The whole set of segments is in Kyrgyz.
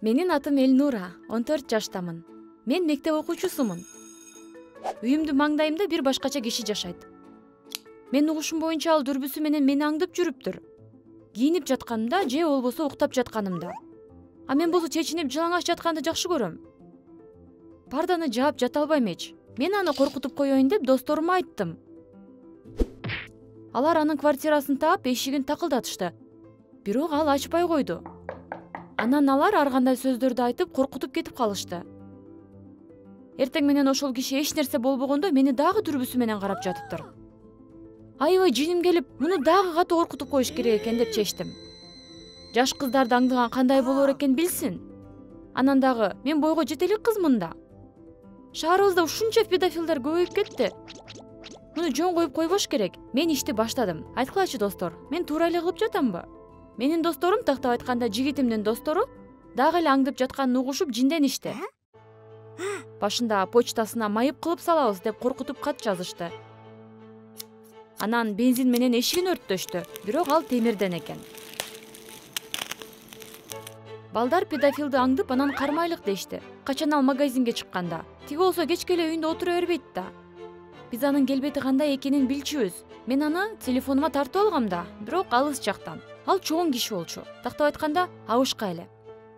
Менин атым Элнура, 14 жаштамын. Мен мектеп окуучусумун. Үйүмдүн маңдайымда бир башкача киши жашайт. Мен угушум боюнча ал дүрбүсү менен мени аңдып жүрүптүр. Кийинип жатканымда же болбосо уктап жатканымда. А мен болсо чечинип жалаңаш жатканды жакшы көрөм. Парданы жаап жата албайм эч. Мен аны коркутуп коеюн деп досторума айттым. Алар анын квартирасын таап, эшигин такылдатышты. Бирок ал ачпай койду. Анан алар ар кандай сөздөрдү айтып, коркутуп кетип калышты. Эртең менен ошол киши эч нерсе болбогондо мени дагы дүрбүсү менен карап жатыптыр. Аябай жиним келип, муну дагы катуу коркутуп коюш керек экен деп чечтим. Жаш кыздарды аңдыган кандай болор экен билсин. Анан дагы мен бойго жете элек кызмын да. Шаарыбызда ушунча педофилдер көбөйүп кетти. Муну жөн коюп койбош керек. Мен ишти баштадым. Айткылачы достор, мен туура эле кылып жатамбы? Менин досторум, тактап айтканда жигитимдин достору, дагы эле аңдып жатканын угушуп жинденишти. Башында почтасына майып кылып салабыз деп коркутуп кат жазышты. Анан бензин менен эшигин өрттөштү, бирок ал темирден экен. Балдар педофилди аңдып, анан кармайлык дешти. Качан ал магазинге чыкканда. Тиги болсо кечке эле үйүндө отура бербейт да. Биз анын келбети кандай экенин билчүбүз. Мен аны телефонума тартып алгам да, бирок алыс жактан. Ал чоң киши болчу. Тактап айтканда, абышка эле.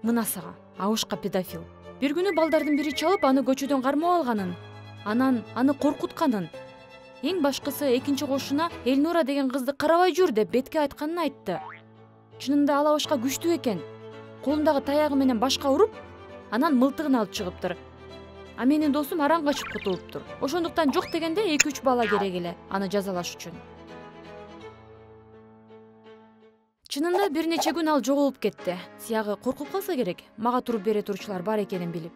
Мына сага, абышка педофил. Бир күнү балдардын бири чалып, аны көчөдөн кармап алганын, анан аны коркутканын. Эң башкысы экинчи кошуна Элнура деген кызды карабай жүр деп бетке айтканын айтты. Чынында ал абышка күчтүү экен. Колундагы таягы менен башка уруп, анан мылтыгын алып чыгыптыр. А менин досум аран качып кутулуптур. Ошондуктан жок дегенде 2-3 бала керек эле аны жазалаш үчүн. Чынында бир нече күн ал жоголуп кетти. Сиягы коркуп калса керек, мага туруп бере турчулар бар экенин билип.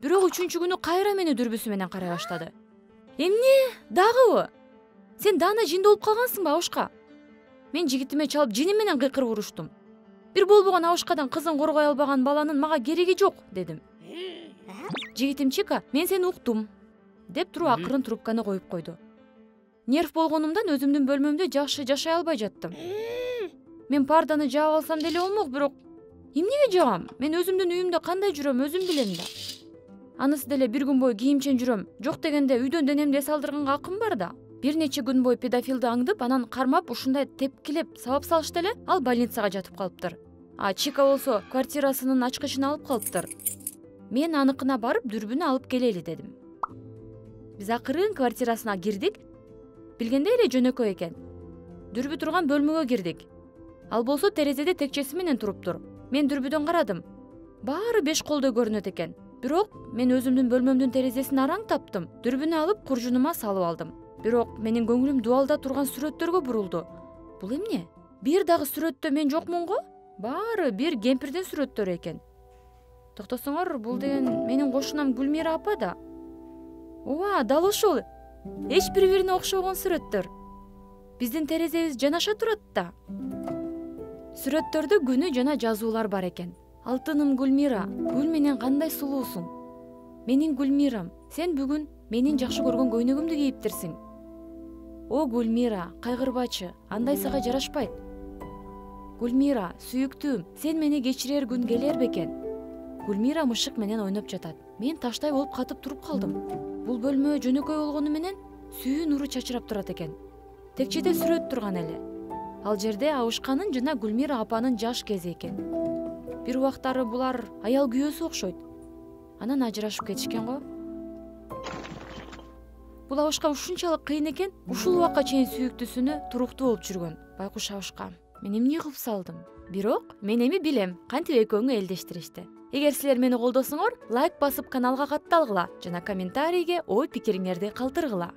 Бирок 3-күнү кайра мени дүрбүсү менен карай баштады. Эмне? Дагыбы? Сен даана жинде болуп калгансыңбы, абышка? Мен жигитиме чалып жиним менен кыйкырып уруштум. Бир болбогон абышкадан кызын коргой албаган баланын мага кереги жок, дедим. Жигитим Чика, мен сени уктум, деп туруп акырын трубканы коюп койду. Нерв болгонумдан өзүмдүн бөлмөмдө жакшы жашай албай жаттым. Мен парданы жаап алсам деле болмок, бирок эмнеге жаабам? Мен өзүмдүн үйүмдө кандай жүрөм, өзүм билем да. Анысы деле бир күн бою кийимчен жүрөм. Жок дегенде үйдөн денемди эс алдырганга акым бар да. Бир нече күн бою педофилди аңдып, анан кармап, ушундай тепкилеп, сабап салышты эле, ал больницага жатып калыптыр. А Чика болсо квартирасынын ачкычын алып калыптыр. Мен аныкына барып дүрбүнү алып келели дедим. Биз акырын квартирасына кирдик. Билгендей эле жөнөкөй экен. Дүрбү турган бөлмөгө кирдик. Ал болсо терезеде текчеси менен туруптур. Мен дүрбүдөн карадым. Баары 5 колдой көрүнөт экен. Бирок мен өзүмдүн бөлмөмдүн терезесин араң таптым. Дүрбүнү алып куржунума салып алдым. Бирок менин көңүлүм дубалда турган сүрөттөргө бурулду. Бул эмне? Бир дагы сүрөттө мен жокмун го? Баары бир кемпирдин сүрөттөрү экен. Токтосоңор, бул деген менин кошунам Гүлмира апа да. Ооба, дал ошол. Эч бири-бирине окшобогон сүрөттөр. Биздин терезебиз жанаша турат да. Сүрөттөрдө күнү жана жазуулар бар экен. Алтыным Гүлмира, гүл менен кандай сулуусуң. Менин Гүлмирам, сен бүгүн менин жакшы көргөн көйнөгүмдү кийиптирсиң. О Гүлмира, кайгырбачы, андай сага жарашпайт. Гүлмира, сүйүктүүм, сен мени кечирер күн келер бекен. Гүлмира мышык менен ойноп жатат. Мен таштай болуп катып туруп калдым. Бул бөлмө жөнөкөй болгону менен сүйүү нуру чачырап турат экен. Текчеде сүрөт турган эле. Ал жерде абышканын жана Гүлмира апанын жаш кези экен. Бир убактары булар аял күйөөсү окшойт. Анан ажырашып кетишкен го. Бул абышка ушунчалык кыйын экен, ушул убакка чейин сүйүктүүсүнө туруктуу болуп жүргөн. Байкуш абышка, мен эмне кылып салдым? Бирок мен эми билем, кантип экөөңү элдештиришти. Эгер силер мени колдосоңор, лайк басып каналга катталгыла жана комментарийге ой пикириңерди калтыргыла.